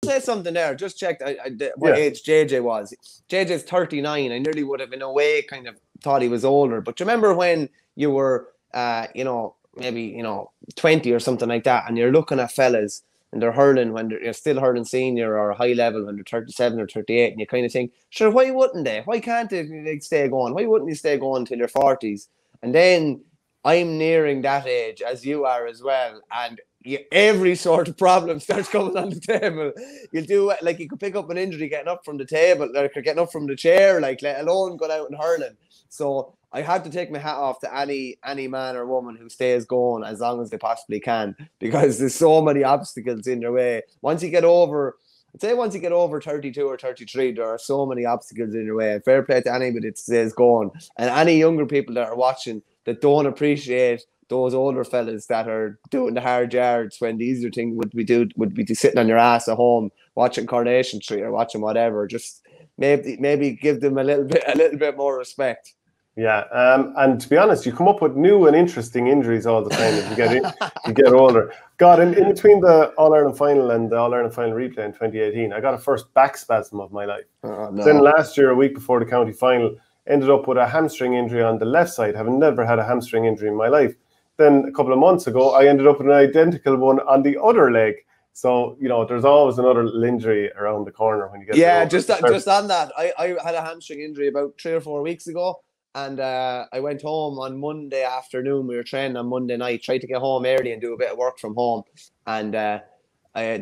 say something there. Just checked what age JJ was. JJ's 39. I nearly would have, in a way, kind of thought he was older. But do you remember when you were, maybe 20 or something like that, and you're looking at fellas and they're hurling when you're still hurling senior or high level when they're 37 or 38, and you kind of think, sure, why wouldn't they? Why can't they stay going? Why wouldn't you stay going till your 40s? And then I'm nearing that age, as you are as well, and every sort of problem starts coming on the table. You'll do like, you could pick up an injury getting up from the table, or getting up from the chair, like, let alone going out and hurling. So I have to take my hat off to any man or woman who stays going as long as they possibly can, because there's so many obstacles in their way. Once you get over 32 or 33, there are so many obstacles in your way. Fair play to anybody that stays going, and any younger people that are watching that don't appreciate those older fellas that are doing the hard yards when the easier thing would be sitting on your ass at home watching Coronation Street or watching whatever. Just maybe give them a little bit more respect. Yeah, and to be honest, you come up with new and interesting injuries all the time as you get older. God, in between the All-Ireland final and the All-Ireland final replay in 2018, I got a first back spasm of my life. Oh, no. Then last year, a week before the county final, ended up with a hamstring injury on the left side, having never had a hamstring injury in my life. Then a couple of months ago, I ended up with an identical one on the other leg. So, there's always another little injury around the corner when you get just on that. I had a hamstring injury about 3 or 4 weeks ago, and I went home on Monday afternoon. We were training on Monday night, tried to get home early and do a bit of work from home. And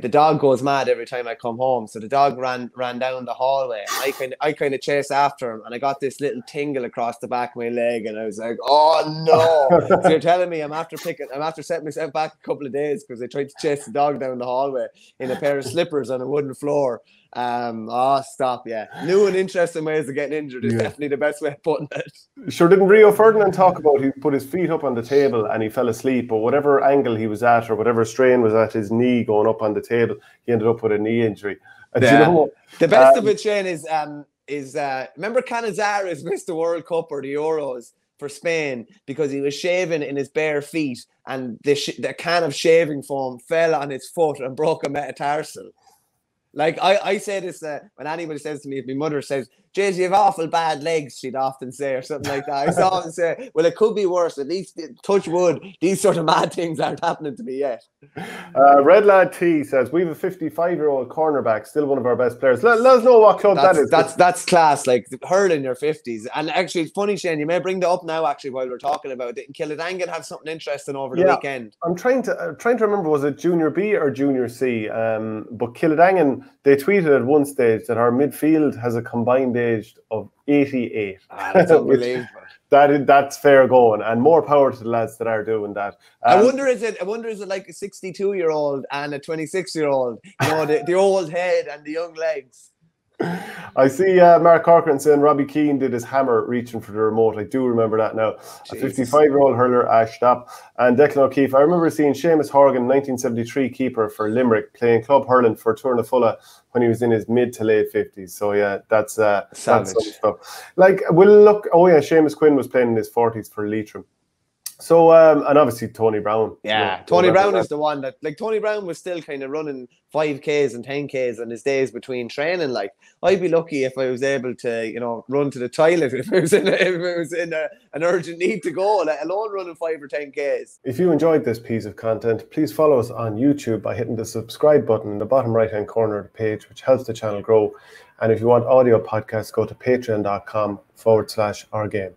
the dog goes mad every time I come home. So the dog ran down the hallway, and I kind of chased after him, and I got this little tingle across the back of my leg, and I was like, oh no. So you're telling me I'm after setting myself back a couple of days because I tried to chase the dog down the hallway in a pair of slippers on a wooden floor. Stop. Yeah, new and interesting ways of getting injured is definitely the best way of putting it. Sure, didn't Rio Ferdinand talk about he put his feet up on the table and he fell asleep, or whatever angle he was at or whatever strain was at his knee going up on the table, he ended up with a knee injury. The best of it, Shane, is remember Canizares missed the World Cup or the Euros for Spain because he was shaving in his bare feet, and the can of shaving foam fell on his foot and broke a metatarsal. Like, I say this when anybody says to me, if my mother says, Jays, you have awful bad legs, she'd often say, or something like that. I saw him say, well, it could be worse. At least, touch wood, these sort of mad things aren't happening to me yet. Red Lad T says, we have a 55-year-old cornerback, still one of our best players. Let us know what club that is. That's class, like hurling your 50s. And actually, it's funny, Shane, you may bring that up now, actually, while we're talking about it. Kildangan have something interesting over the weekend. I'm trying to remember, was it Junior B or Junior C? But Kildangan, they tweeted at one stage that our midfield has a combined age of 88. That's unbelievable. That's fair going, and more power to the lads that are doing that. I wonder is it like a 62-year-old and a 26-year-old? The old head and the young legs. I see Mark Corcoran saying Robbie Keane did his hammer reaching for the remote. I do remember that now. Jesus. A 55-year-old hurler, stop. And Declan O'Keefe. I remember seeing Seamus Horgan, 1973 keeper for Limerick, playing club hurling for Tournafulla when he was in his mid to late 50s. So yeah, that's some stuff. Like, we'll look. Oh yeah, Seamus Quinn was playing in his 40s for Leitrim. So, and obviously Tony Brown. Yeah, Tony Brown is the one that, like, Tony Brown was still kind of running 5Ks and 10Ks on his days between training. Like, I'd be lucky if I was able to, run to the toilet if it was in an urgent need to go, let alone running 5 or 10Ks. If you enjoyed this piece of content, please follow us on YouTube by hitting the subscribe button in the bottom right-hand corner of the page, which helps the channel grow. And if you want audio podcasts, go to patreon.com/ourgame.